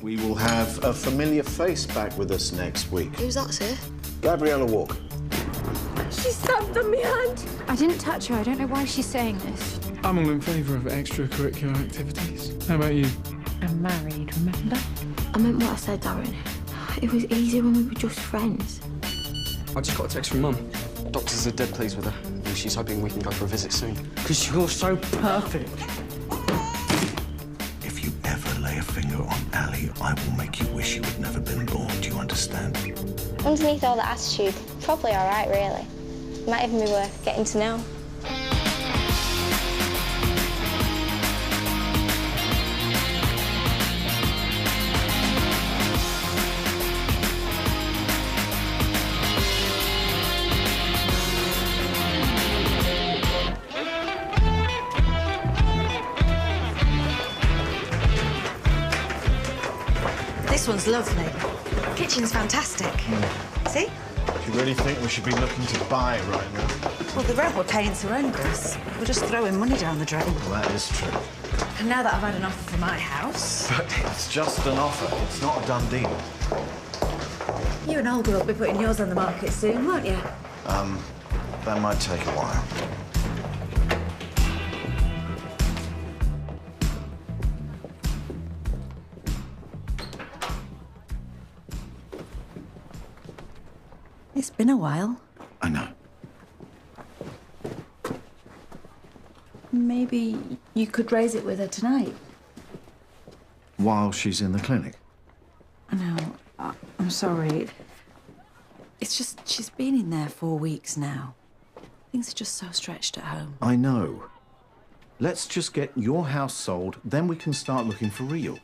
We will have a familiar face back with us next week. Who's that, sir? Gabriella Wark. She stabbed on my hand. I didn't touch her. I don't know why she's saying this. I'm all in favour of extracurricular activities. How about you? I'm married, remember? I meant what I said, Darren. It was easier when we were just friends. I just got a text from Mum. Doctors are dead pleased with her, and she's hoping we can go for a visit soon. Because you're so perfect. If you ever lay a finger on Allie, I will make you wish you had never been born. Do you understand? Underneath all the attitude, probably all right, really. Might even be worth getting to know. This one's lovely. Kitchen's fantastic. See? Do you really think we should be looking to buy right now? Well, the rent we're paying's horrendous. We're just throwing money down the drain. Well, that is true. And now that I've had an offer for my house... But it's just an offer. It's not a done deal. You and Olga will be putting yours on the market soon, won't you? That might take a while. It's been a while. I know. Maybe you could raise it with her tonight. While she's in the clinic? I know. I'm sorry. It's just she's been in there 4 weeks now. Things are just so stretched at home. I know. Let's just get your house sold, then we can start looking for real.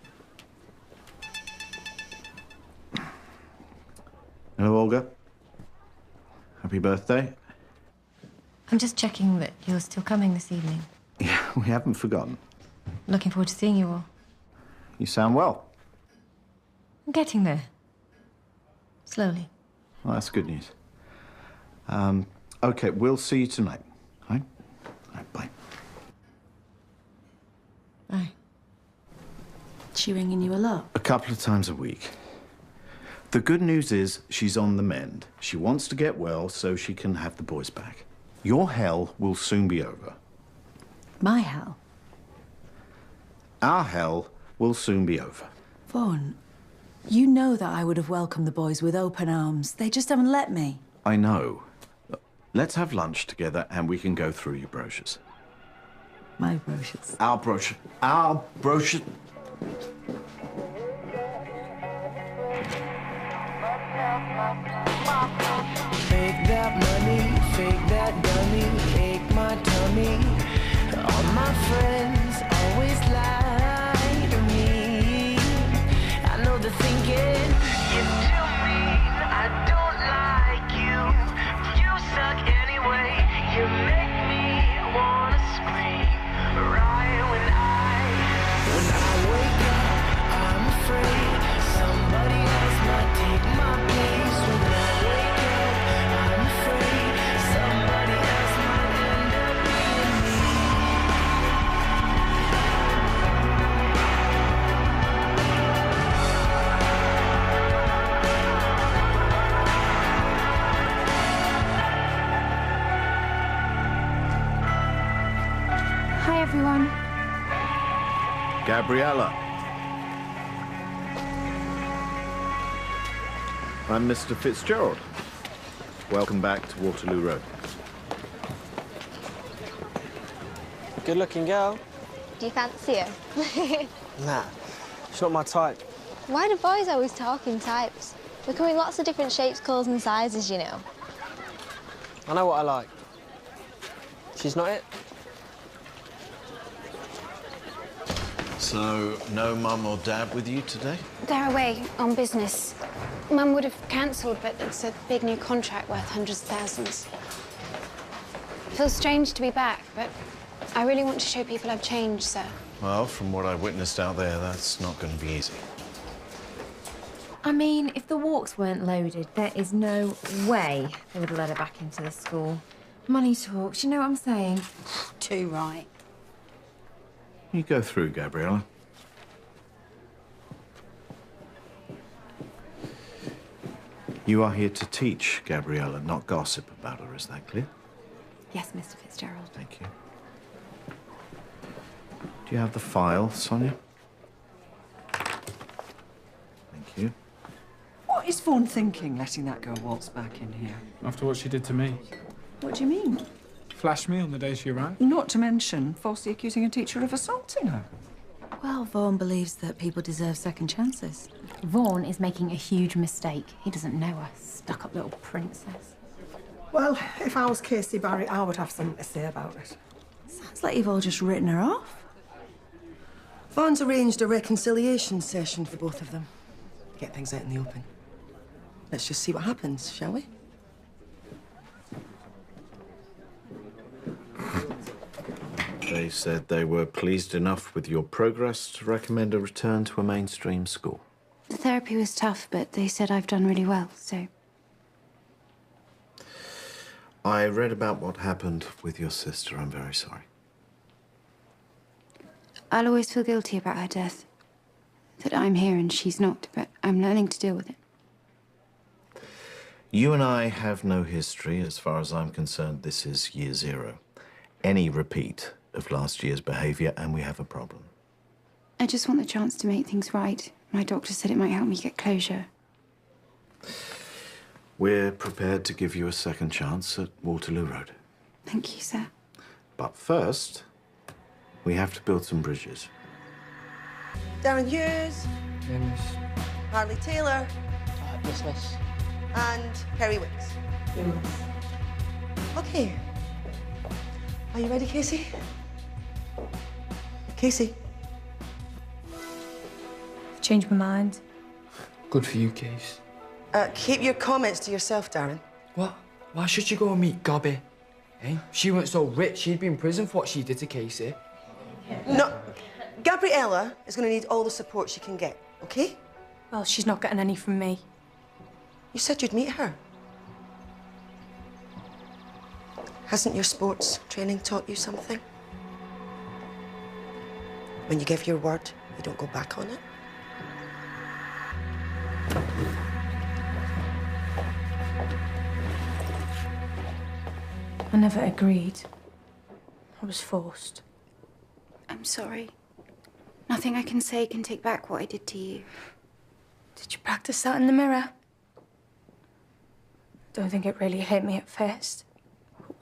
Hello, Olga. Happy birthday. I'm just checking that you're still coming this evening. Yeah, we haven't forgotten. Looking forward to seeing you all. You sound well. I'm getting there. Slowly. Well, that's good news. OK, we'll see you tonight. All right? All right, bye. Bye. Is she ringing you a lot? A couple of times a week. The good news is she's on the mend. She wants to get well so she can have the boys back. Your hell will soon be over. My hell? Our hell will soon be over. Vaughan, you know that I would have welcomed the boys with open arms. They just haven't let me. I know. Let's have lunch together and we can go through your brochures. My brochures? Our brochure. Our brochure. Fake that money, fake that dummy, ache my tummy. All my friends always lie to me. I know they're thinking, you're too mean, I don't like you. You suck anyway, you make me wanna scream. Right when I wake up, I'm afraid somebody else might take my place. When I wake up, I'm afraid somebody else might end up being me. Hi, everyone. Gabriella. I'm Mr. Fitzgerald. Welcome back to Waterloo Road. Good-looking girl. Do you fancy her? Nah, she's not my type. Why do boys always talk in types? We come in lots of different shapes, colours and sizes, you know. I know what I like. She's not it. So, no mum or dad with you today? They're away on business. Mum would have cancelled, but it's a big new contract worth hundreds of thousands. Feels strange to be back, but I really want to show people I've changed, sir. Well, from what I witnessed out there, that's not going to be easy. I mean, if the walks weren't loaded, there is no way they would have let her back into the school. Money talks, you know what I'm saying? Too right. You go through, Gabriella. You are here to teach Gabriella, not gossip about her, is that clear? Yes, Mr. Fitzgerald. Thank you. Do you have the file, Sonia? Thank you. What is Vaughan thinking, letting that girl waltz back in here? After what she did to me. What do you mean? Flashed me on the day she arrived. Not to mention falsely accusing a teacher of assaulting her. Well, Vaughan believes that people deserve second chances. Vaughan is making a huge mistake. He doesn't know her stuck-up little princess. Well, if I was Kacey Barry, I would have something to say about it. Sounds like you've all just written her off. Vaughan's arranged a reconciliation session for both of them. Get things out in the open. Let's just see what happens, shall we? They said they were pleased enough with your progress to recommend a return to a mainstream school. The therapy was tough, but they said I've done really well, so... I read about what happened with your sister. I'm very sorry. I'll always feel guilty about her death. That I'm here and she's not, but I'm learning to deal with it. You and I have no history. As far as I'm concerned, this is year zero. Any repeat of last year's behaviour, and we have a problem. I just want the chance to make things right. My doctor said it might help me get closure. We're prepared to give you a second chance at Waterloo Road. Thank you, sir. But first, we have to build some bridges. Darren Hughes. Yeah, miss. Harley Taylor. Yes, miss. And Perry Wicks. Okay. Are you ready, Kacey? Kacey? I've changed my mind. Good for you, Case. Keep your comments to yourself, Darren. What? Why should you go and meet Gobby? Eh? She weren't so rich, she'd be in prison for what she did to Kacey. No. Gabriella is going to need all the support she can get, okay? Well, she's not getting any from me. You said you'd meet her. Hasn't your sports training taught you something? When you give your word, you don't go back on it. I never agreed. I was forced. I'm sorry. Nothing I can say can take back what I did to you. Did you practice that in the mirror? Don't think it really hit me at first.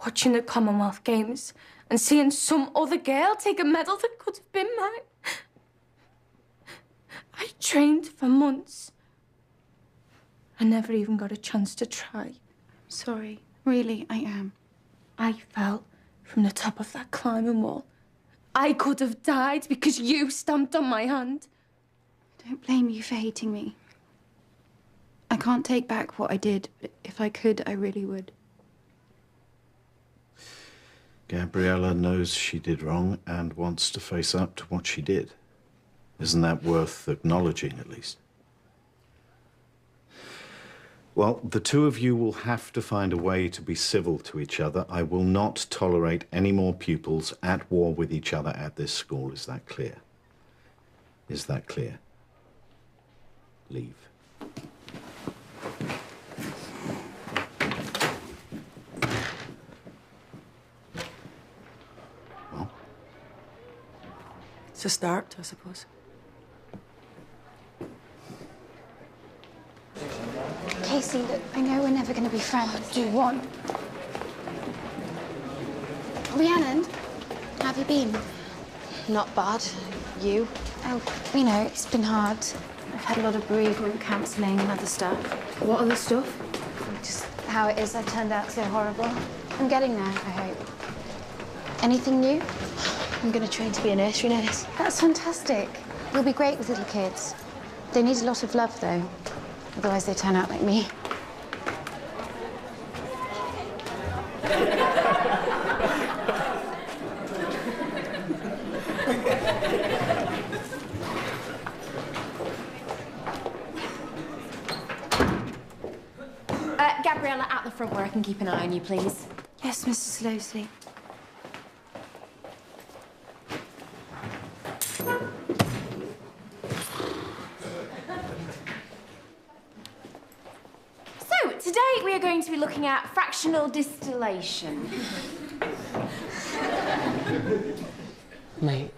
Watching the Commonwealth Games and seeing some other girl take a medal that could have been mine. I trained for months. I never even got a chance to try. Sorry. Really, I am. I fell from the top of that climbing wall. I could have died because you stamped on my hand. Don't blame you for hating me. I can't take back what I did, but if I could, I really would. Gabriella knows she did wrong and wants to face up to what she did. Isn't that worth acknowledging, at least? Well, the two of you will have to find a way to be civil to each other. I will not tolerate any more pupils at war with each other at this school. Is that clear? Is that clear? Leave. Well? It's a start, I suppose. Kacey, look, I know we're never going to be friends. Do one. Rhiannon, how have you been? Not bad. You? Oh, you know, it's been hard. I've had a lot of bereavement counselling and other stuff. What other stuff? Just how it is I turned out so horrible. I'm getting there, I hope. Anything new? I'm going to train to be a nursery nurse. That's fantastic. You'll be great with little kids. They need a lot of love, though. Otherwise, they turn out like me. Gabriella, out the front where I can keep an eye on you, please. Yes, Mrs. Losley. So, today we are going to be looking at fractional distillation. Mate,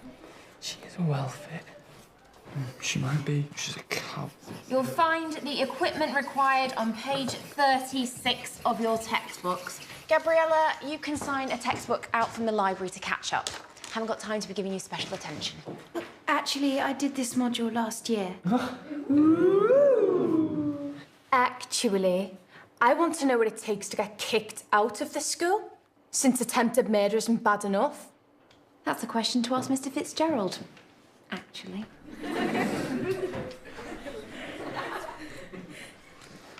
she is well fit. She might be. She's a cub. You'll find the equipment required on page 36 of your textbooks. Gabriella, you can sign a textbook out from the library to catch up. Haven't got time to be giving you special attention. Actually, I did this module last year. Actually, I want to know what it takes to get kicked out of the school, since attempted murder isn't bad enough. That's a question to ask Mr. Fitzgerald, actually.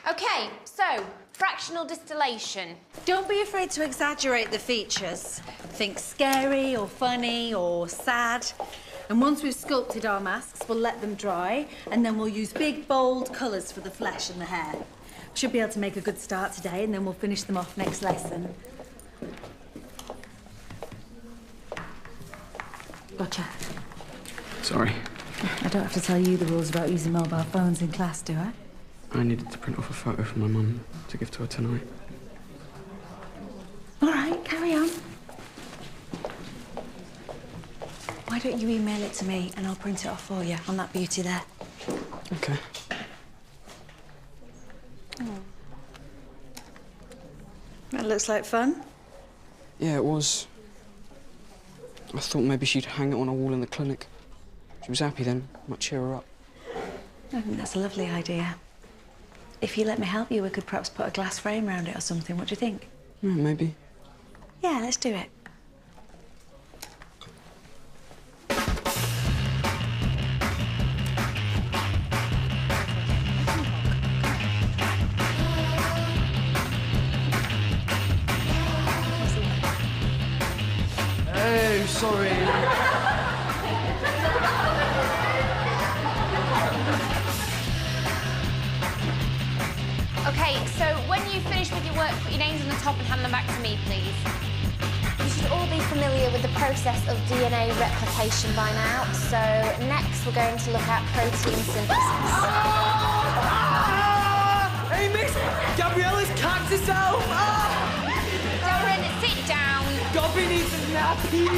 OK, so, fractional distillation. Don't be afraid to exaggerate the features. Think scary or funny or sad. And once we've sculpted our masks, we'll let them dry, and then we'll use big, bold colours for the flesh and the hair. We should be able to make a good start today, and then we'll finish them off next lesson. Gotcha. Sorry. I don't have to tell you the rules about using mobile phones in class, do I? I needed to print off a photo from my mum to give to her tonight. All right, carry on. Why don't you email it to me and I'll print it off for you on that beauty there. OK. That looks like fun. Yeah, it was. I thought maybe she'd hang it on a wall in the clinic. She was happy then. Might cheer her up. I think that's a lovely idea. If you let me help you, we could perhaps put a glass frame around it or something. What do you think? Yeah, maybe. Yeah, let's do it. Hey, sorry. OK, so when you finish with your work, put your names on the top and hand them back to me, please. You should all be familiar with the process of DNA replication by now. So next, we're going to look at protein synthesis. Hey, miss! Gabriella's cacked herself! Darren, sit down. Gobby needs a nappy!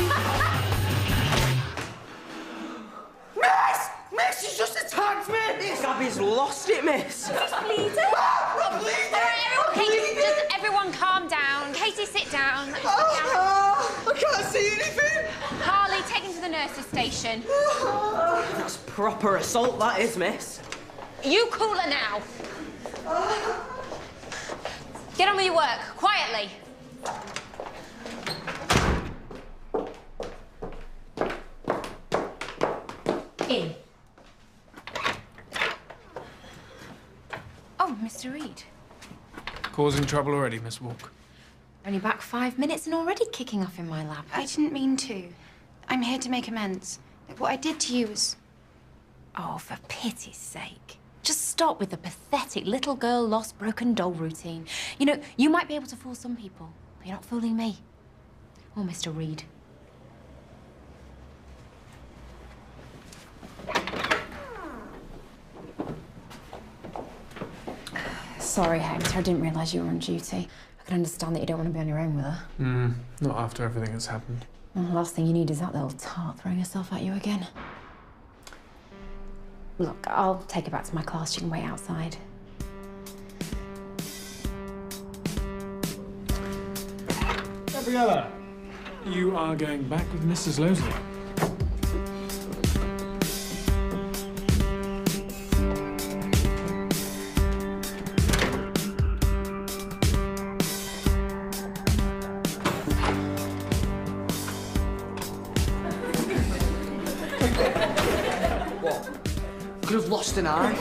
Miss! Miss, she's just attacked me! Gabby's lost it, miss! She's bleeding. I'm bleeding! All right, just everyone calm down. Kacey, sit down. I can't see anything! Harley, take him to the nurse's station. That's proper assault, that is, miss. You cooler now. Get on with your work, quietly. In. Oh, Mr. Reed. Causing trouble already, Miss Wark. Only back 5 minutes and already kicking off in my lab. I didn't mean to. I'm here to make amends. What I did to you was... Oh, for pity's sake. Just stop with the pathetic little girl lost broken doll routine. You know, you might be able to fool some people, but you're not fooling me. Or Mr. Reed. Sorry, Hector, I didn't realise you were on duty. I can understand that you don't want to be on your own with her. Not after everything that's happened. Well, the last thing you need is that little tart throwing herself at you again. Look, I'll take her back to my class. She can wait outside. Gabriella, you are going back with Mrs. Losley. Could have lost an eye.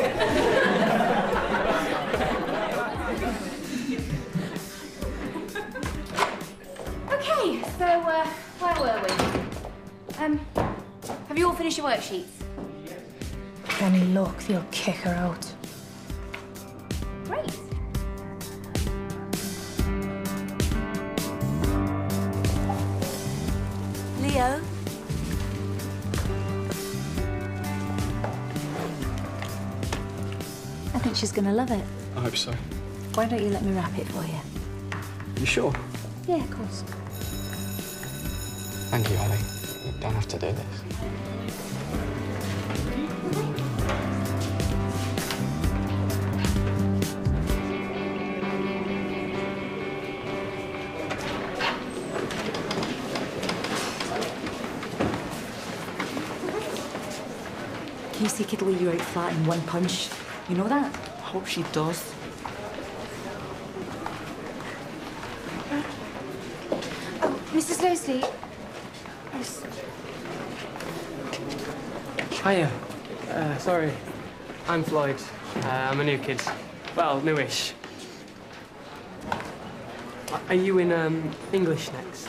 OK, so, where were we? Have you all finished your worksheets? Any luck, they'll kick her out. Great. Leo? I think she's gonna love it. I hope so. Why don't you let me wrap it for you? You sure? Yeah, of course. Thank you, Ollie. You don't have to do this. Kacey could lay you out flat in one punch. You know that? I hope she does. Oh, Mrs. Losley. Hiya. Sorry. I'm Floyd. I'm a new kid. Well, newish. Are you in English next?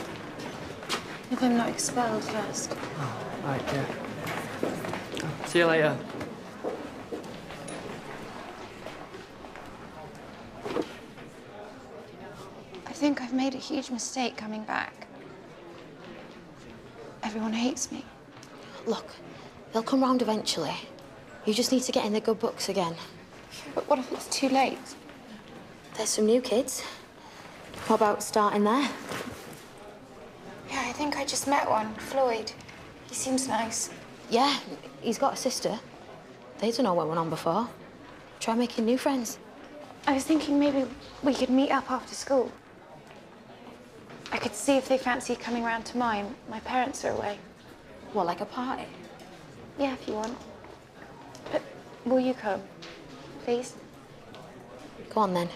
If I'm not expelled first. Oh, right, yeah. See you later. I think I've made a huge mistake coming back. Everyone hates me. Look, they'll come round eventually. You just need to get in the good books again. But what if it's too late? There's some new kids. What about starting there? Yeah, I think I just met one, Floyd. He seems nice. Yeah, he's got a sister. They don't know what went on before. Try making new friends. I was thinking maybe we could meet up after school. I could see if they fancy coming round to mine. My parents are away. What, like a party? Yeah, if you want. But will you come, please? Go on, then.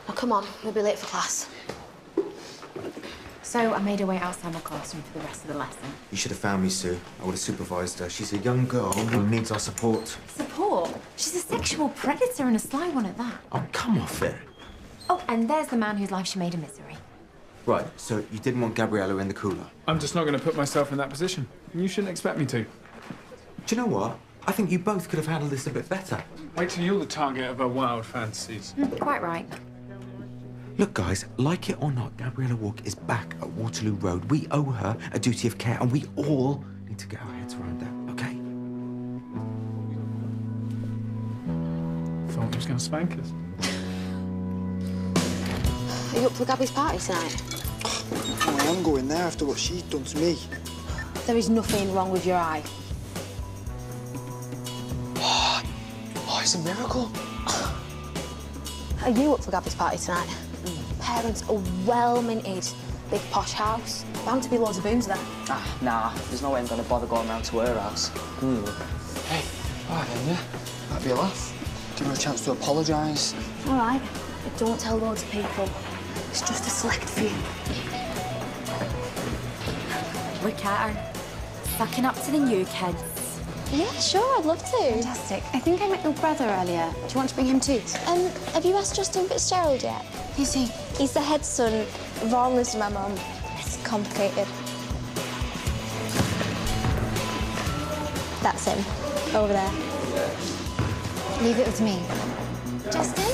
Now, come on. We'll be late for class. So I made her wait outside my classroom for the rest of the lesson. You should have found me, Sue. I would have supervised her. She's a young girl who needs our support. Support? She's a sexual predator and a sly one at that. Oh, come off it. Oh, and there's the man whose life she made a misery. Right, so you didn't want Gabriella in the cooler? I'm just not going to put myself in that position. You shouldn't expect me to. Do you know what? I think you both could have handled this a bit better. Wait till you're the target of her wild fantasies. Quite right. Look, guys, like it or not, Gabriella Wark is back at Waterloo Road. We owe her a duty of care, and we all need to get our heads around that, OK? Thought he was going to spank us. Are you up for Gabby's party tonight? Oh, I am going there after what she's done to me. There is nothing wrong with your eye. Oh, it's a miracle. Are you up for Gabby's party tonight? Parents are well minted. Big posh house. Bound to be loads of booms there. Nah, there's no way I'm gonna bother going round to her house. Hey, all right then, yeah? That'd be a laugh. Give her a chance to apologise. All right, but don't tell loads of people. It's just a select few. Look at her. Sucking up to the new kids. Yeah, sure, I'd love to. Fantastic. I think I met your brother earlier. Do you want to bring him too? Have you asked Justin Fitzgerald yet? Who's he? He's the head son. Vaughan lives with my mum. It's complicated. That's him, over there. Leave it with me. Justin?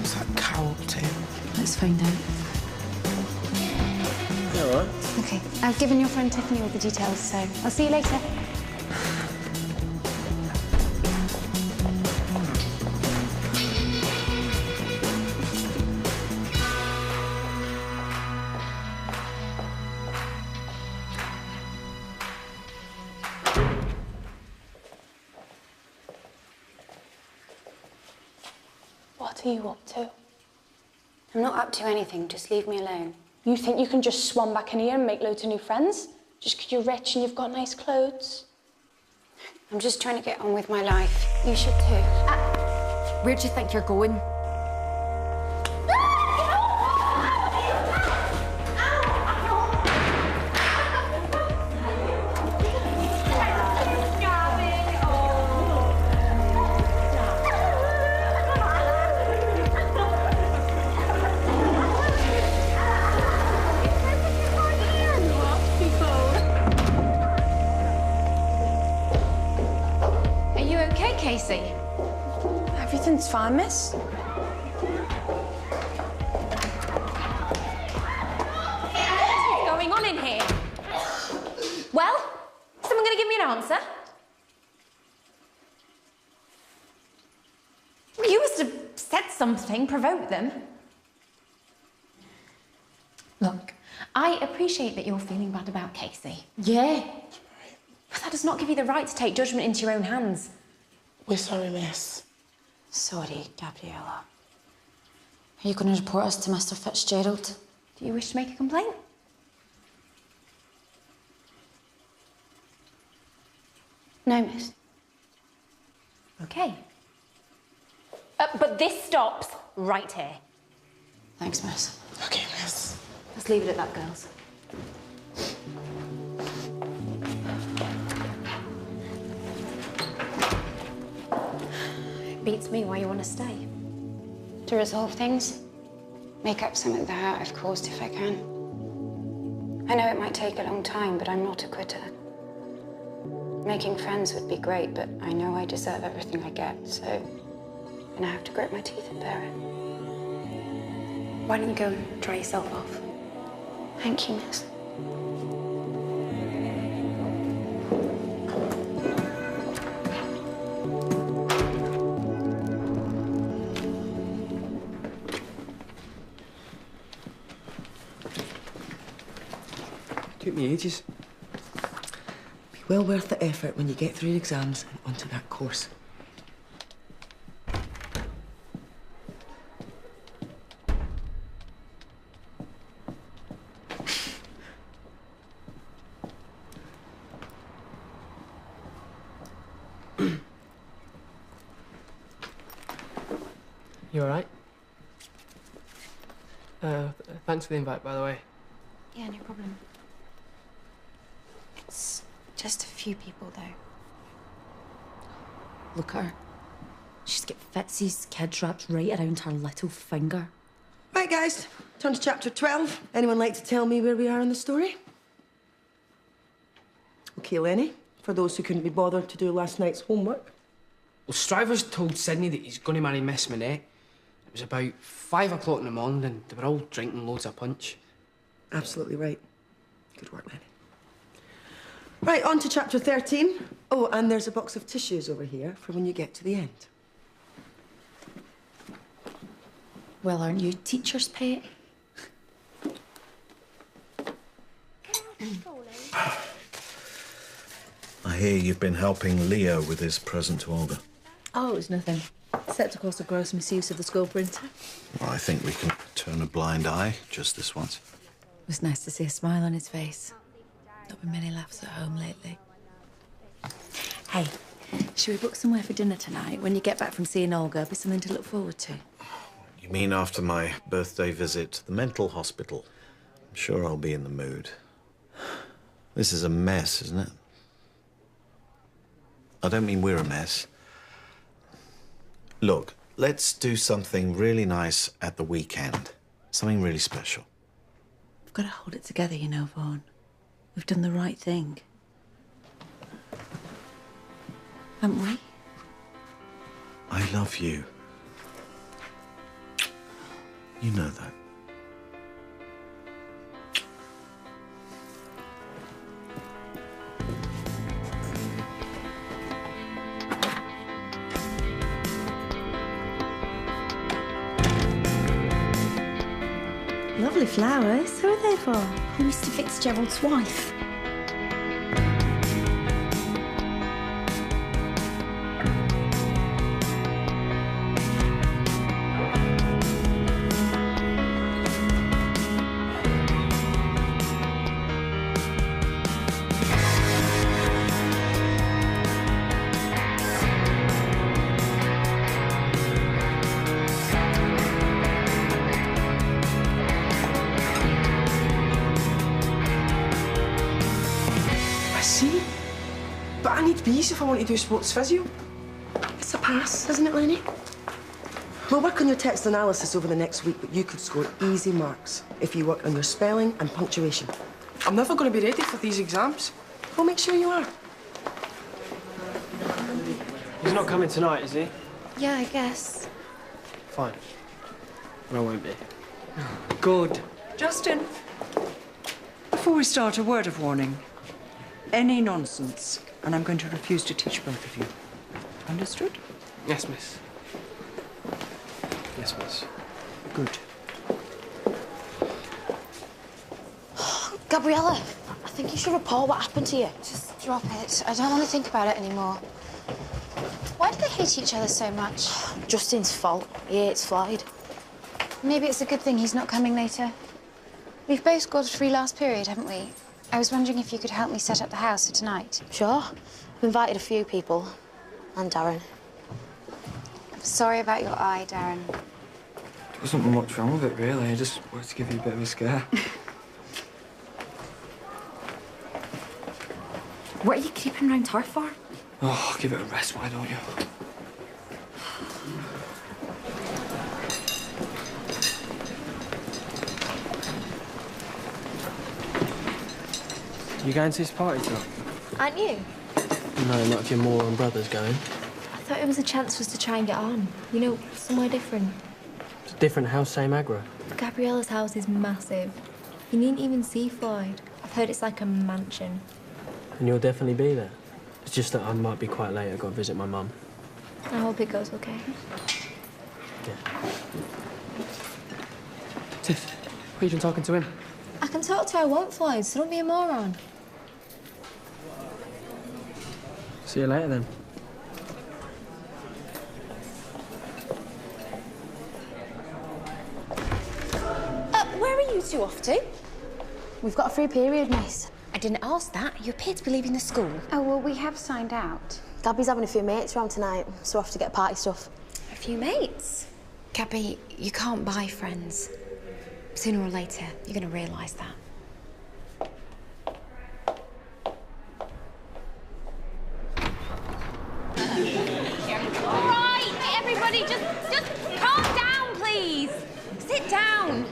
Is that Carol too? Let's find out. You all right? Okay, I've given your friend Tiffany all the details, so I'll see you later. What are you up to? I'm not up to anything, just leave me alone. You think you can just swan back in here and make loads of new friends? Just 'cause you're rich and you've got nice clothes? I'm just trying to get on with my life. You should too. Where do you think you're going? Kacey? Everything's fine, miss. What's going on in here? Well, someone gonna give me an answer? You must have said something, provoke them. Look, I appreciate that you're feeling bad about Kacey. Yeah. But that does not give you the right to take judgment into your own hands. We're sorry, miss. Sorry, Gabriella. Are you going to report us to Mr. Fitzgerald? Do you wish to make a complaint? No, miss. Okay. But this stops right here. Thanks, miss. Okay, miss. Let's leave it at that, girls. It beats me why you want to stay. To resolve things, make up some of the hurt I've caused if I can. I know it might take a long time, but I'm not a quitter. Making friends would be great, but I know I deserve everything I get, so I'm gonna have to grit my teeth and bear it. Why don't you go and dry yourself off? Thank you, miss. Took me ages. Be well worth the effort when you get through your exams and onto that course. You all right? Thanks for the invite, by the way. Yeah, no problem. It's just a few people, though. Look at her. She's got Fitzy's kids wrapped right around her little finger. Right, guys, turn to chapter 12. Anyone like to tell me where we are in the story? OK, Lenny, for those who couldn't be bothered to do last night's homework. Well, Stryver's told Sydney that he's going to marry Miss Minette. It was about 5 o'clock in the morning and they were all drinking loads of punch. Absolutely right. Good work, Lenny. Right, on to chapter 13. Oh, and there's a box of tissues over here for when you get to the end. Well, aren't you teacher's pet? I hear you've been helping Leo with his present to Olga. Oh, it was nothing. Except, of course, the gross misuse of the school printer. Well, I think we can turn a blind eye just this once. It was nice to see a smile on his face. Not been many laughs at home lately. Hey, should we book somewhere for dinner tonight? When you get back from seeing Olga, be something to look forward to. You mean after my birthday visit to the mental hospital? I'm sure I'll be in the mood. This is a mess, isn't it? I don't mean we're a mess. Look, let's do something really nice at the weekend. Something really special. We've got to hold it together, you know, Vaughan. We've done the right thing. Haven't we? I love you. You know that. Lovely flowers. Who are they for? Mr. Fitzgerald's wife. But I need bees if I want to do sports physio. It's a pass, isn't it, Lenny? We'll work on your text analysis over the next week, but you could score easy marks if you work on your spelling and punctuation. I'm never going to be ready for these exams. We'll make sure you are. He's not coming tonight, is he? Yeah, I guess. Fine. I won't be. Good. Justin, before we start, a word of warning. Any nonsense, and I'm going to refuse to teach both of you. Understood? Yes, miss. Yes, miss. Good. Gabriella, I think you should report what happened to you. Just drop it. I don't want to think about it anymore. Why do they hate each other so much? Justin's fault. He hates Floyd. Maybe it's a good thing he's not coming later. We've both scored a free last period, haven't we? I was wondering if you could help me set up the house for tonight. Sure. I've invited a few people. And Darren. I'm sorry about your eye, Darren. There wasn't much wrong with it, really. I just wanted to give you a bit of a scare. What are you creeping around her for? Oh, give it a rest, why don't you? You going to this party tonight? Aren't you? No, not if your mother and brother's going. I thought it was a chance for us to try and get on. You know, somewhere different. It's a different house, same aggro. Gabriella's house is massive. You needn't even see Floyd. I've heard it's like a mansion. And you'll definitely be there. It's just that I might be quite late. I've got to visit my mum. I hope it goes okay. Yeah. Tiff, what are you doing talking to him? I can talk to her I want Floyd, so don't be a moron. See you later, then. Where are you two off to? We've got a free period, miss. I didn't ask that. You appear to be leaving the school. Oh, well, we have signed out. Gabby's having a few mates around tonight, so we'll have to get party stuff. A few mates? Gabby, you can't buy friends. Sooner or later, you're going to realise that. All right, everybody, just calm down, please. Sit down.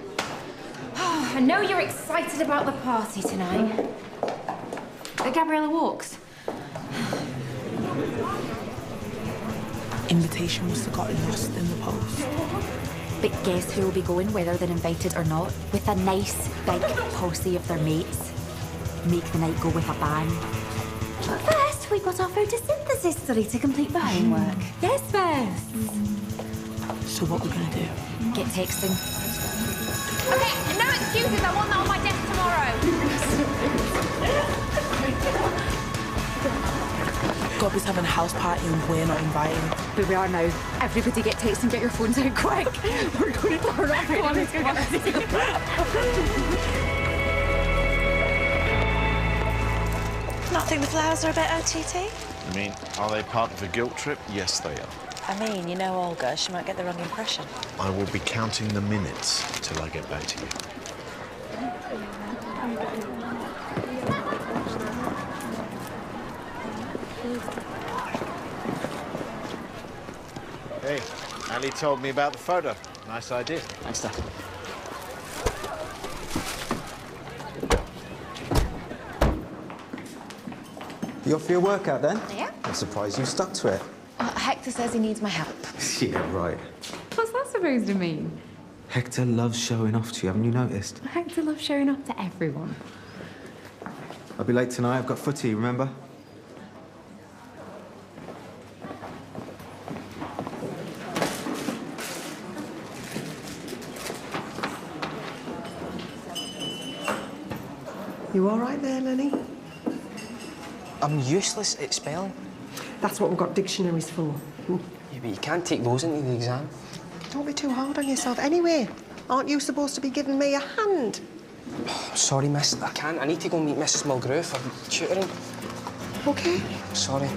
Oh, I know you're excited about the party tonight. Gabriella Wark's. Invitation must have got lost in the post. But guess who will be going, whether they're invited or not? With a nice, big posse of their mates. Make the night go with a bang. But first, we've got our photosynthesis study to complete the homework. Yes, first. So what we're gonna do? Get texting. Okay, no excuses. I want that on my desk tomorrow. Gobby's having a house party and we're not invited. But we are now. Everybody get texting, get your phones out quick. We're going to turn off. Come on, let's go get this. Not think the flowers are a bit OTT? I mean, are they part of a guilt trip? Yes, they are. I mean, you know Olga, she might get the wrong impression. I will be counting the minutes till I get back to you. Hey, Allie told me about the photo. Nice idea. Thanks, Dad. You off for your workout then? Yeah. I'm surprised you stuck to it. Hector says he needs my help. Yeah, right. What's that supposed to mean? Hector loves showing off to you, haven't you noticed? Hector loves showing off to everyone. I'll be late tonight. I've got footy, remember? You all right there, Lenny? I'm useless at spelling. That's what we've got dictionaries for. Yeah, but you can't take those into the exam. Don't be too hard on yourself. Anyway, aren't you supposed to be giving me a hand? Sorry, miss. I can't. I need to go meet Mrs. Mulgrew for tutoring. OK. Sorry.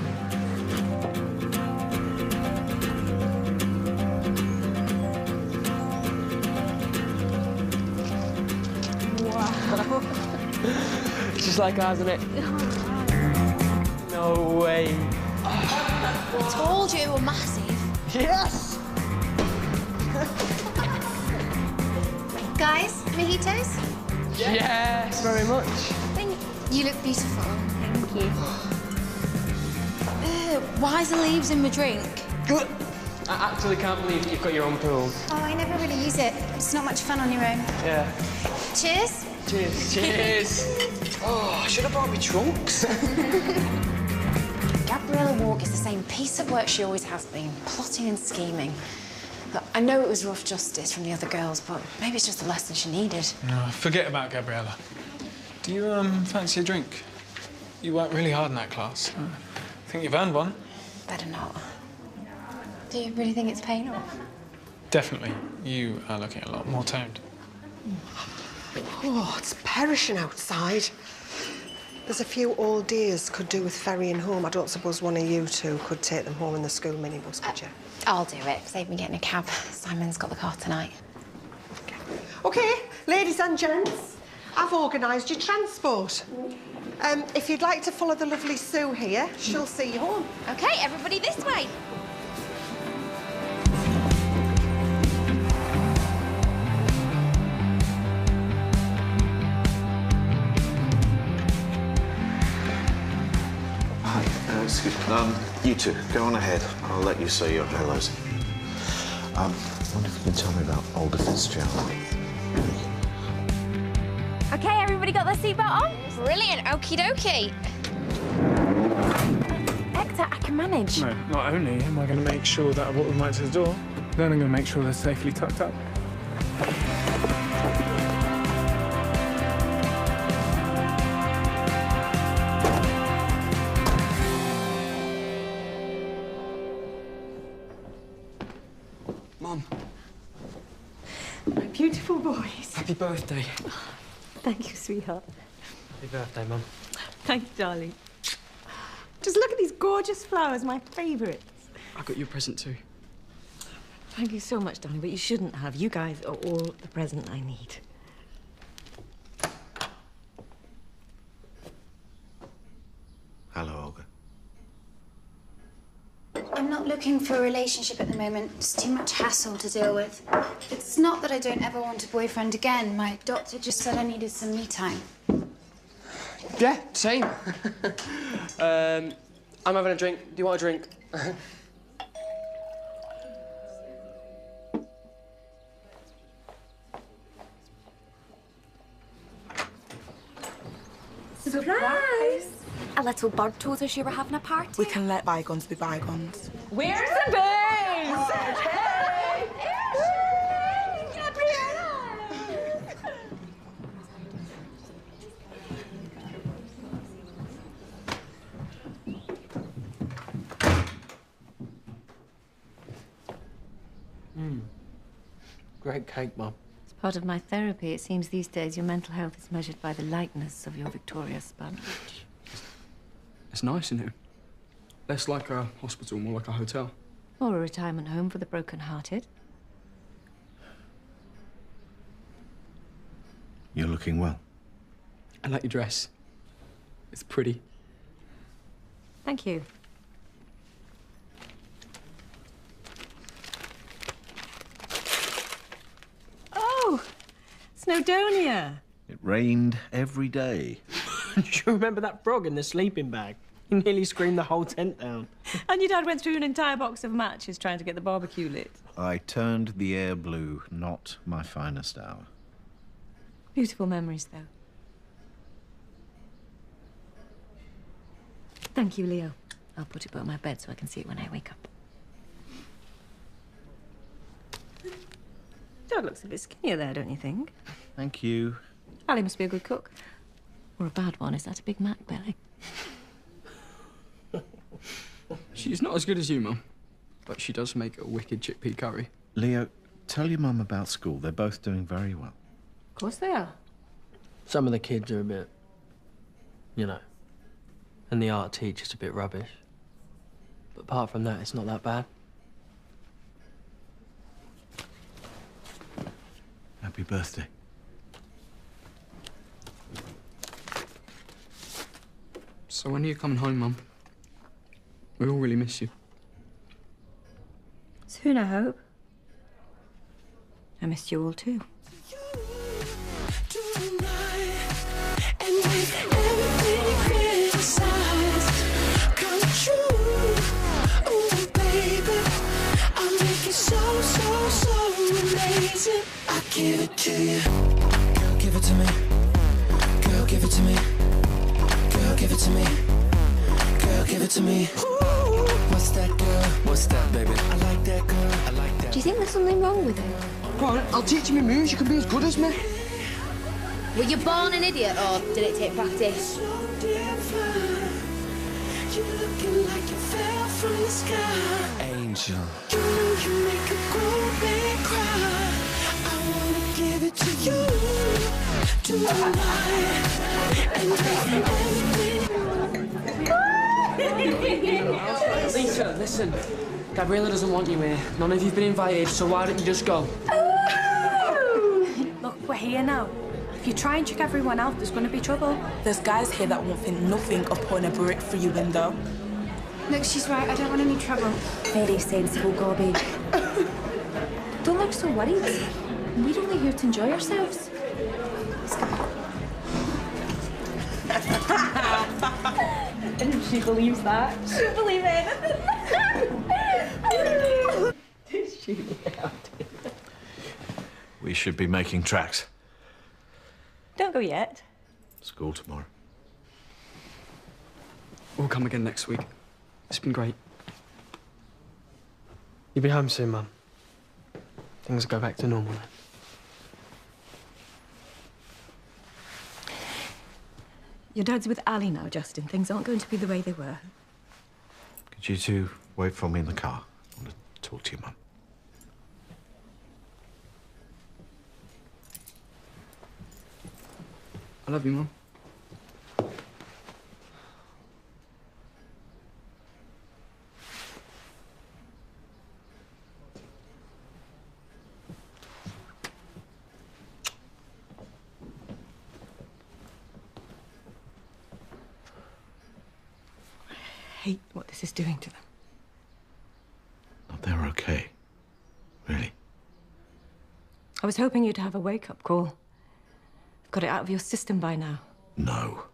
Wow. It's just like ours, isn't it? No way. I told you it were massive. Yes! Guys, mojitos? Yes, very much. You look beautiful. Thank you. Why is the leaves in my drink? Good. I actually can't believe you've got your own pool. Oh, I never really use it. It's not much fun on your own. Yeah. Cheers. Cheers. Cheers. Oh, I should have brought me trunks. Gabriella Wark is the same piece of work she always has been, plotting and scheming. Look, I know it was rough justice from the other girls, but maybe it's just the lesson she needed. No, forget about Gabriella. Do you, fancy a drink? You worked really hard in that class. I think you've earned one. Better not. Do you really think it's paying off? Definitely. You are looking a lot more toned. Oh, it's perishing outside. There's a few old dears could do with ferrying home. I don't suppose one of you two could take them home in the school minibus, could you? I'll do it. Save me getting a cab. Simon's got the car tonight. OK, ladies and gents, I've organised your transport. If you'd like to follow the lovely Sue here, she'll see you home. OK, everybody this way. Excuse me. You two, go on ahead. I'll let you say your hellos. I wonder if you can tell me about Olga Fitzgerald. OK, everybody got their seatbelt on? Brilliant, okie dokie. Hector, I can manage. No, not only am I going to make sure that I walk them right to the door, then I'm going to make sure they're safely tucked up. Mum. My beautiful boys. Happy birthday. Thank you, sweetheart. Happy birthday, Mum. Thank you, darling. Just look at these gorgeous flowers, my favourites. I got you a present too. Thank you so much, darling, but you shouldn't have. You guys are all the present I need. Hello, Olga. I'm not looking for a relationship at the moment. It's too much hassle to deal with. It's not that I don't ever want a boyfriend again. My doctor just said I needed some me time. Yeah, same. I'm having a drink. Do you want a drink? Surprise! A little bird told us you were having a party. We can let bygones be bygones. Where's the bass? Hey! Great cake, Mum. As part of my therapy, it seems these days your mental health is measured by the lightness of your Victoria sponge. It's nice, isn't it? Less like a hospital, more like a hotel. Or a retirement home for the broken-hearted. You're looking well. I like your dress. It's pretty. Thank you. Oh, Snowdonia. It rained every day. Do you remember that frog in the sleeping bag? He nearly screamed the whole tent down. And your dad went through an entire box of matches trying to get the barbecue lit. I turned the air blue, not my finest hour. Beautiful memories, though. Thank you, Leo. I'll put it by my bed so I can see it when I wake up. Dad looks a bit skinnier there, don't you think? Thank you. Allie must be a good cook. Or a bad one. Is that a Big Mac belly? She's not as good as you, Mum. But she does make a wicked chickpea curry. Leo, tell your mum about school. They're both doing very well. Of course they are. Some of the kids are a bit, you know, and the art teacher's a bit rubbish. But apart from that, it's not that bad. Happy birthday. So when are you coming home, Mum? We all really miss you. Soon, I hope. I missed you all, too. Give it to you. Girl, give it to me. Girl, give it to me. Girl, give it to me. Girl, give it to me. What's that, girl? What's that, baby? I like that, girl. I like that. Do you you think there's something wrong with him? Go on, I'll teach you my moves. You can be as good as me. Were you born an idiot, or did it take practice? You're looking like you fell from the sky. Angel. You know you make a grown man cry. I wanna give it to you tonight. And Lisa, listen. Gabriella doesn't want you here. None of you've been invited, so why don't you just go? Look, we're here now. If you try and trick everyone out, there's going to be trouble. There's guys here that won't think nothing of putting a brick through your window. Look, she's right. I don't want any trouble. Very sensible, Gobby. Don't look so worried. We're only here to enjoy ourselves. And if she believes that, she'll believe anything. She laughed. We should be making tracks. Don't go yet. School tomorrow. We'll come again next week. It's been great. You'll be home soon, Mum. Things will go back to normal then. Your dad's with Allie now, Justin. Things aren't going to be the way they were. Could you two wait for me in the car? I want to talk to you, Mum. I love you, Mum. I hate what this is doing to them. No, they're okay. Really. I was hoping you'd have a wake-up call. Got it out of your system by now. No.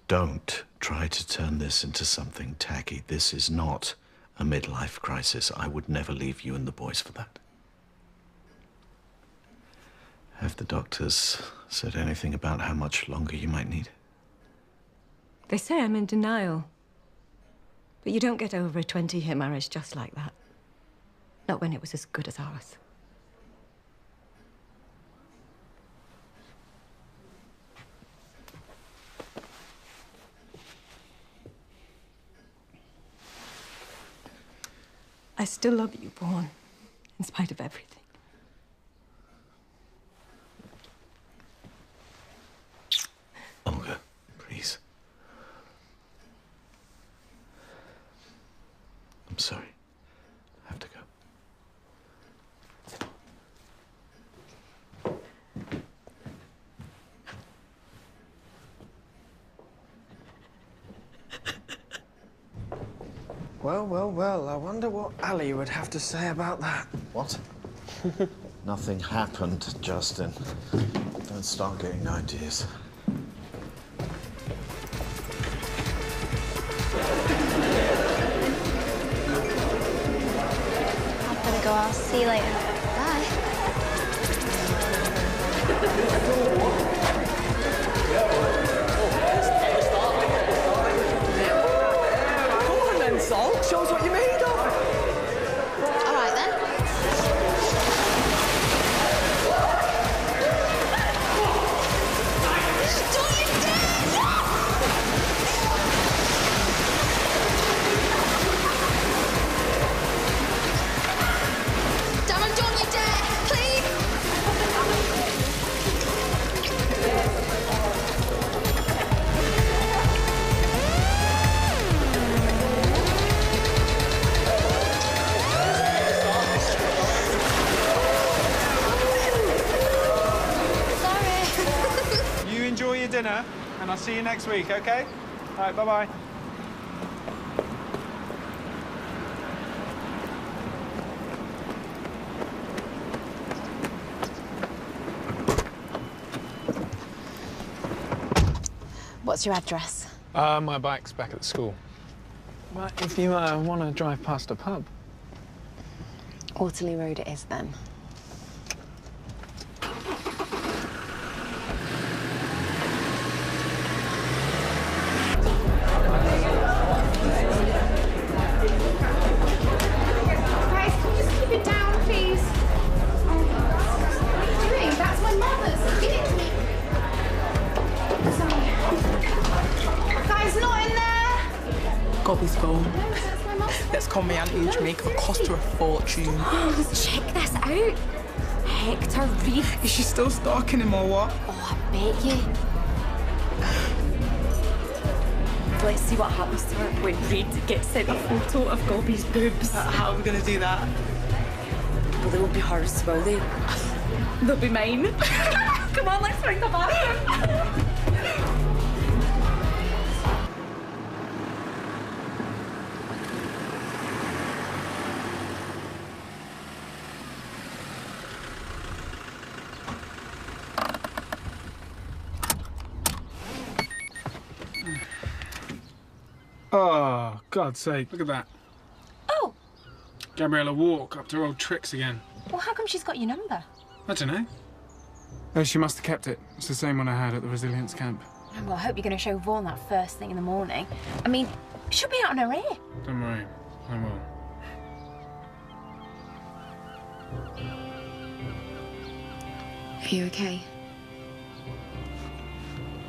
Don't try to turn this into something tacky. This is not a midlife crisis. I would never leave you and the boys for that. Have the doctors said anything about how much longer you might need? They say I'm in denial. But you don't get over a 20-year marriage just like that. Not when it was as good as ours. I still love you, Vaughan, in spite of everything. Olga, please. I'm sorry. I have to go. Well, well, well, I wonder what Allie would have to say about that. What? Nothing happened, Justin. Don't start getting ideas. I've got to go. I'll see you later. Bye. Salt shows what you're made of. All right, then. Don't you dare! Darren, don't you dare! Please! Enjoy your dinner, and I'll see you next week, okay? All right, bye-bye. What's your address? My bike's back at the school. Well, if you want to drive past a pub. Waterloo Road it is, then. Guys, can you just keep it down, please? on me auntie in Jamaica cost her a fortune. Oh, check this out. Hector Reed. Is she still stalking him or what? Oh, I bet you. Let's see what happens to her when Reed gets sent a photo of Gobby's boobs. How are we going to do that? Well, they won't be hers, will they? They'll be mine. Come on, let's ring the bathroom. Oh, God's sake, look at that. Oh, Gabriella Wark up to her old tricks again. well, how come she's got your number? I don't know. Oh, she must have kept it. It's the same one I had at the resilience camp. Well, I hope you're going to show Vaughan that first thing in the morning. I mean, she'll be out on her ear. Don't worry, I will. Are you okay?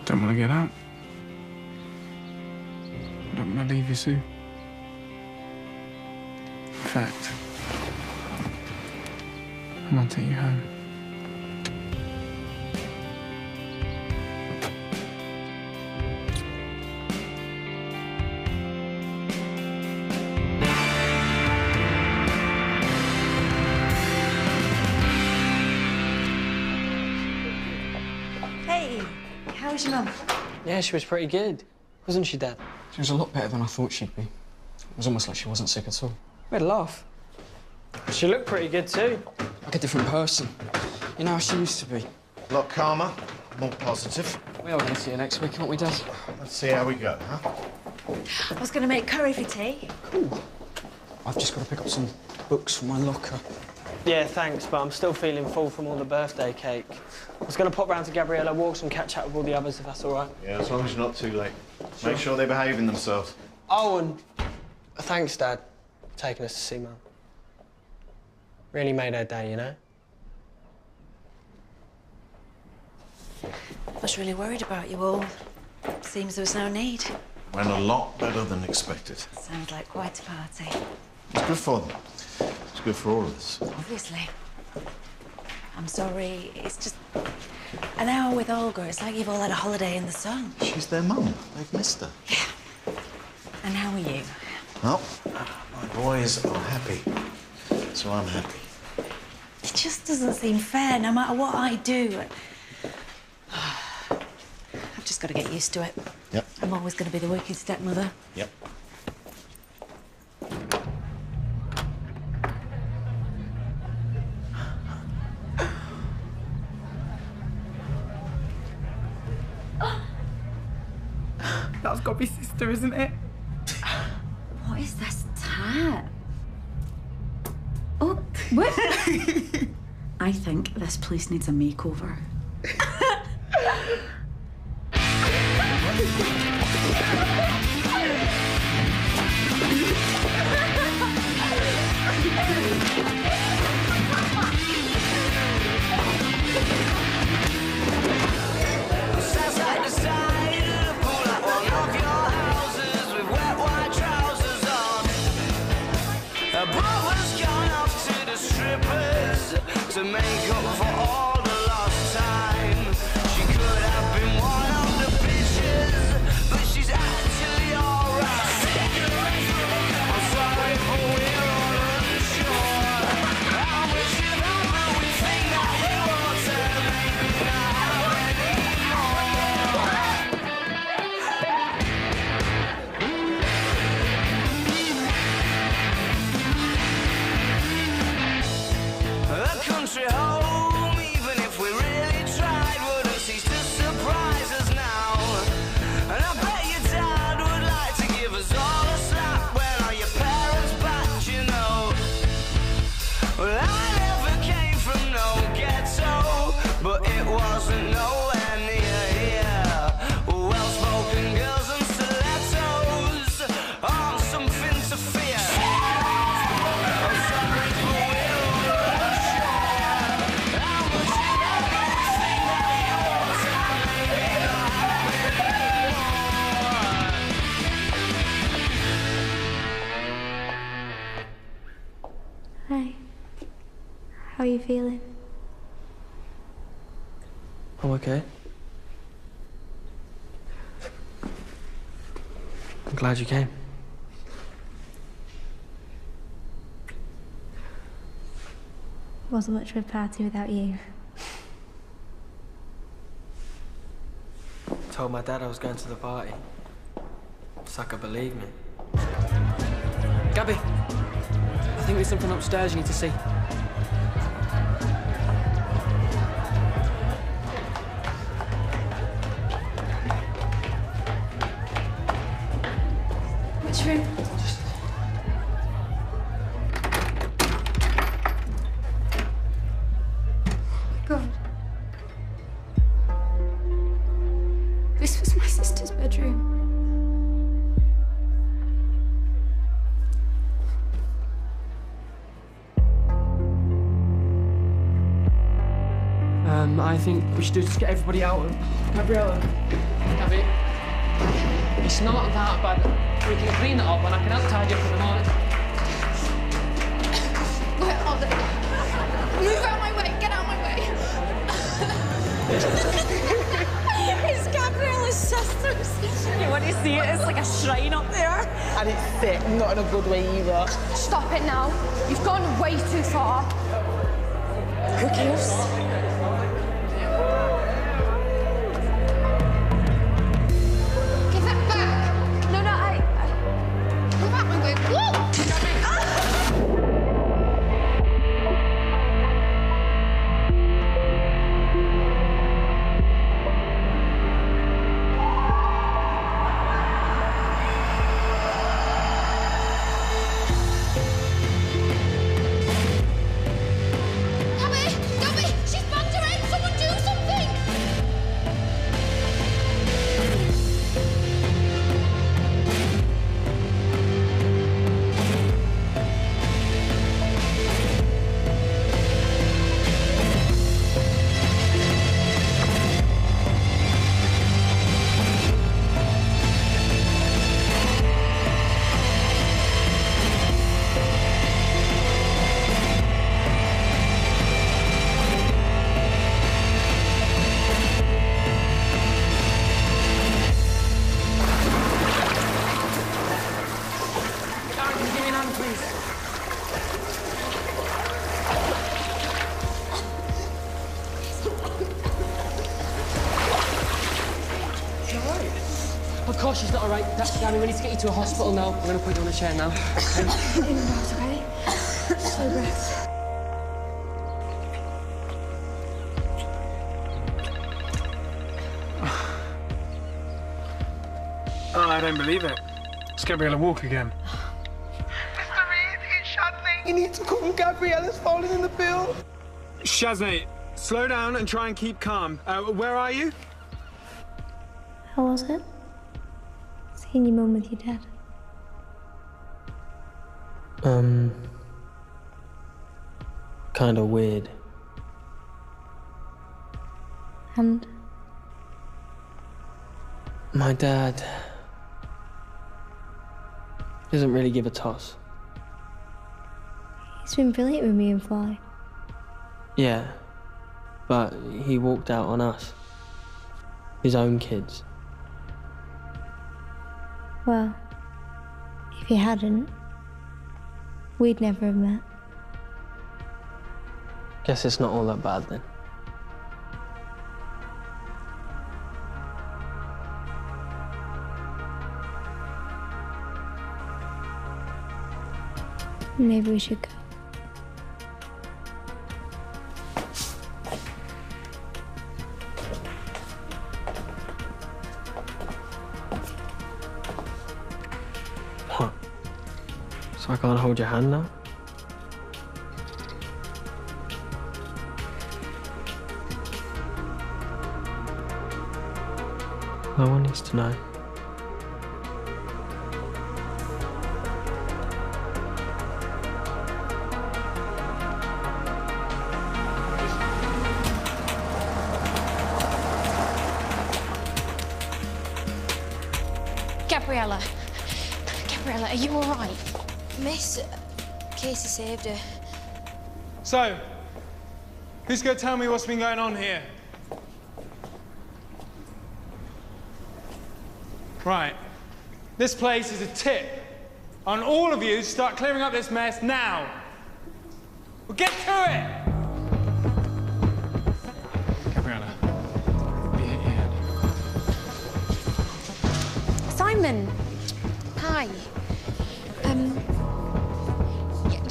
Don't want to get out. I don't want to leave you, Sue. In fact, I want to take you home. Hey, how was your mum? Yeah, she was pretty good. Wasn't she, Dad? She was a lot better than I thought she'd be. It was almost like she wasn't sick at all. We had a laugh. She looked pretty good too. Like a different person. You know how she used to be. A lot calmer, more positive. We are going to see her next week, aren't we, Dad? Let's see how we go, huh? I was going to make curry for tea. Cool. I've just got to pick up some books from my locker. Yeah, thanks, but I'm still feeling full from all the birthday cake. I was going to pop round to Gabriella Wark and catch up with all the others, if that's all right. Yeah, as long as you're not too late. Sure. Make sure they're behaving themselves. Oh, and thanks, Dad, for taking us to see Mum. Really made her day, you know? I was really worried about you all. Seems there was no need. Went a lot better than expected. Sounds like quite a party. It's good for them. It's good for all of us. Obviously. I'm sorry, it's just an hour with Olga. It's like you've all had a holiday in the sun. She's their mum. They've missed her. And how are you? Well, my boys are happy, so I'm happy. It just doesn't seem fair, no matter what I do. I've just got to get used to it. Yep. I'm always going to be the wicked stepmother. Yep. That's got to be sister, isn't it? What is this tat? Oh, what? I think this place needs a makeover. To make up for all the lost time. She could have been one of the bitches, but she's actually alright. I'm sorry, but we're all unsure how much you love, but we think that you ought to maybe not have country home, even if we really tried, wouldn't cease to surprise us now. And I bet your dad would like to give us all a slap. When are your parents back, you know? Well, I never came from no ghetto, but it wasn't nowhere near here. Well-spoken girls and stilettos aren't something to fear. I'm sorry, but we're Hi. How are you feeling? I'm okay. I'm glad you came. Wasn't much of a party without you. Told my dad I was going to the party. Sucker believed me. Gabby, I think there's something upstairs you need to see. Which room? God. This was my sister's bedroom. I think we should just get everybody out. Gabriella. Gabby. It's not that bad. We can clean it up and I can help tidy up in the morning. Where are they? Move out my way! Get out my way! It's Gabriella's sisters. You want to see it? It's like a shrine up there. And it's thick, not in a good way either. Stop it now. You've gone way too far. Who cares? Give it back. No, Move out my way. Whoa! Of course she's not all right. Gabby, we need to get you to a hospital now. I'm going to put you on a chair now. In and out, okay? Slow breath. Oh, I don't believe it. It's Gabriella Wark again. Mr. Reed, it's Shaznay. You need to come. Gabriella's falling in the pool. Shaznay, slow down and try and keep calm. Where are you? How was it? Seeing your mum with your dad. Kinda weird. And? My dad doesn't really give a toss. He's been brilliant with me and Fly. Yeah, but he walked out on us. His own kids. Well, if he hadn't, we'd never have met. Guess it's not all that bad then. Maybe we should go. What? So I can't hold your hand now? No one needs to know. Gabriella, are you all right? Miss, Kacey saved her. So, who's going to tell me what's been going on here? Right. This place is a tip on all of you to start clearing up this mess now. Well, get to it! Gabriella, be hit your head. Simon! Hi.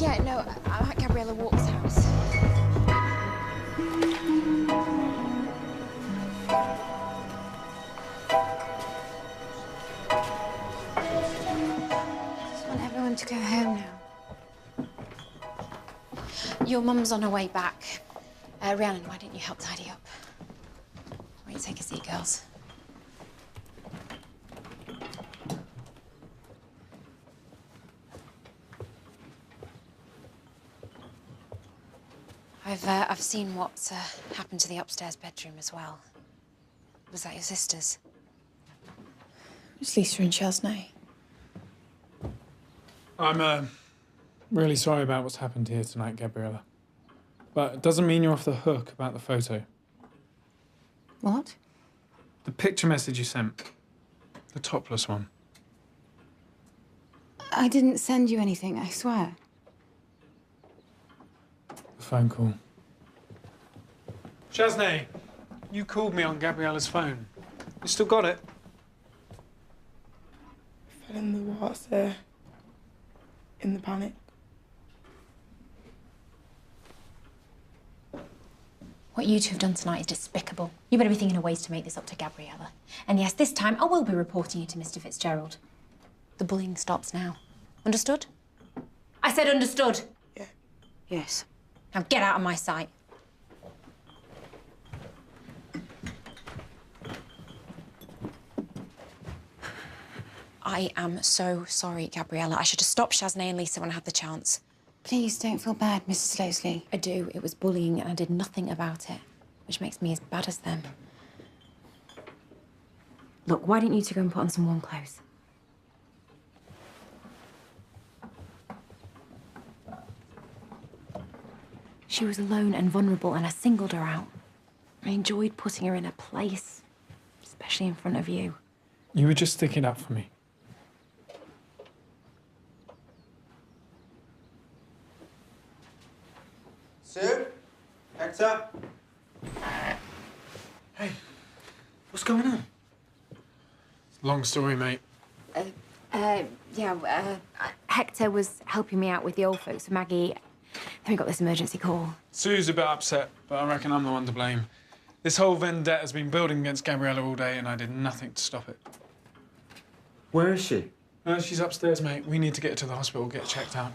Yeah, no, I'm at Gabriella Wark's house. I just want everyone to go home now. Your mum's on her way back. Rhiannon, why don't you help tidy up? Why don't you take a seat, girls? I've seen what happened to the upstairs bedroom as well. Was that your sisters? It's Lisa and Shaznay. I'm really sorry about what's happened here tonight, Gabriella. But it doesn't mean you're off the hook about the photo. What? The picture message you sent. The topless one. I didn't send you anything, I swear. The phone call. Shaznay, you called me on Gabriella's phone. You still got it? I fell in the water in the panic. What you two have done tonight is despicable. You better be thinking of ways to make this up to Gabriella. And yes, this time I will be reporting you to Mr. Fitzgerald. The bullying stops now. Understood? I said understood. Yeah. Yes. Now get out of my sight. I am so sorry, Gabriella. I should have stopped Shaznay and Lisa when I had the chance. Please don't feel bad, Mrs. Losley. I do. It was bullying and I did nothing about it, which makes me as bad as them. Look, why don't you two go and put on some warm clothes? She was alone and vulnerable and I singled her out. I enjoyed putting her in a place, especially in front of you. You were just sticking up for me. Sue? Hector? Hey, what's going on? Long story, mate. Hector was helping me out with the old folks for Maggie. Then we got this emergency call. Sue's a bit upset, but I reckon I'm the one to blame. This whole vendetta has been building against Gabriella all day, and I did nothing to stop it. Where is she? She's upstairs, mate. We need to get her to the hospital, get her checked out.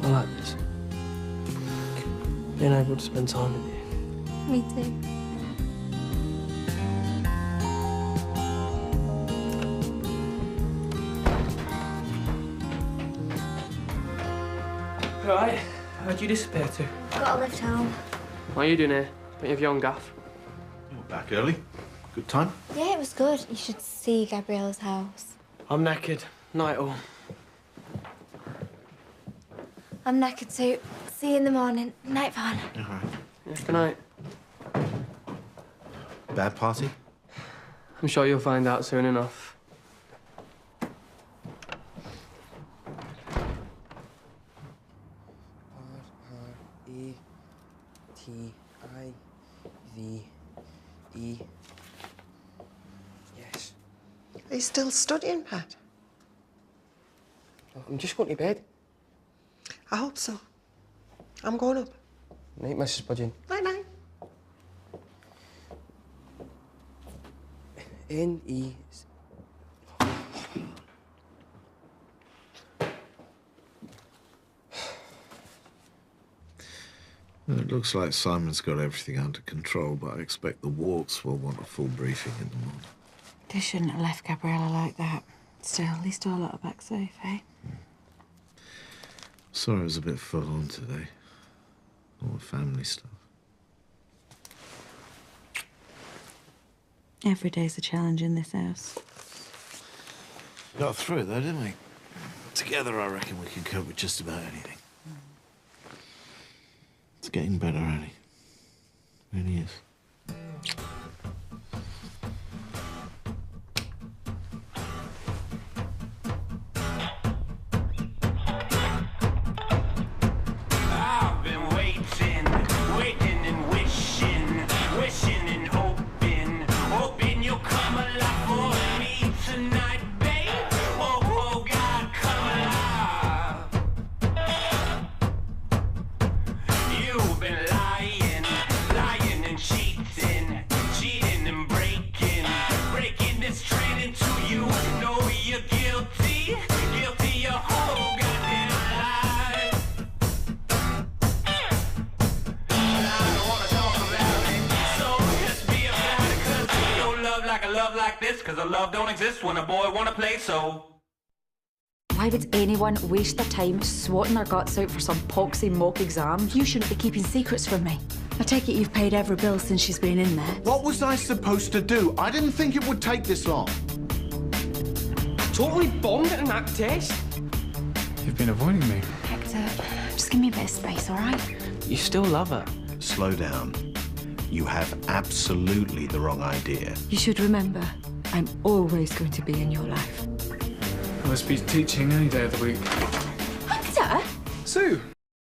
I like this. Being able to spend time with you. Me too. Right, where'd you disappear to? Got a lift home. What are you doing here? Bit of young gaff. You're back early. Good time. Yeah, it was good. You should see Gabriella's house. I'm knackered. Night all. I'm knackered too. See you in the morning. Night, Vaughan. All right. Yeah, good night. Bad party? I'm sure you'll find out soon enough. R-E-T-I-V-E. Yes. Are you still studying, Pat? I'm just going to bed. I hope so. I'm going up. Night, Mrs. Budgeon. Night-night. N-E... Well, it looks like Simon's got everything under control, but I expect the Warks will want a full briefing in the morning. They shouldn't have left Gabriella like that. Still, at least our lot are back safe, eh? Sorry I was a bit full on today. All the family stuff. Every day's a challenge in this house. We got through it though, didn't we? Together, I reckon we can cope with just about anything. It's getting better, Annie. It really is. I've been waiting and wishing and hoping you'll come alive for me tonight, babe. Oh, God, come alive. You've been lying and cheating and breaking this train into you. Know you're guilty your whole goddamn life. Like this, cause a love don't exist when a boy wanna play, so. Why would anyone waste their time swatting their guts out for some poxy mock exam? You shouldn't be keeping secrets from me. I take it you've paid every bill since she's been in there. What was I supposed to do? I didn't think it would take this long. Totally bombed at an act test. You've been avoiding me. Hector, just give me a bit of space, all right? You still love her. Slow down. You have absolutely the wrong idea. You should remember, I'm always going to be in your life. I must be teaching any day of the week. Hector? Sue,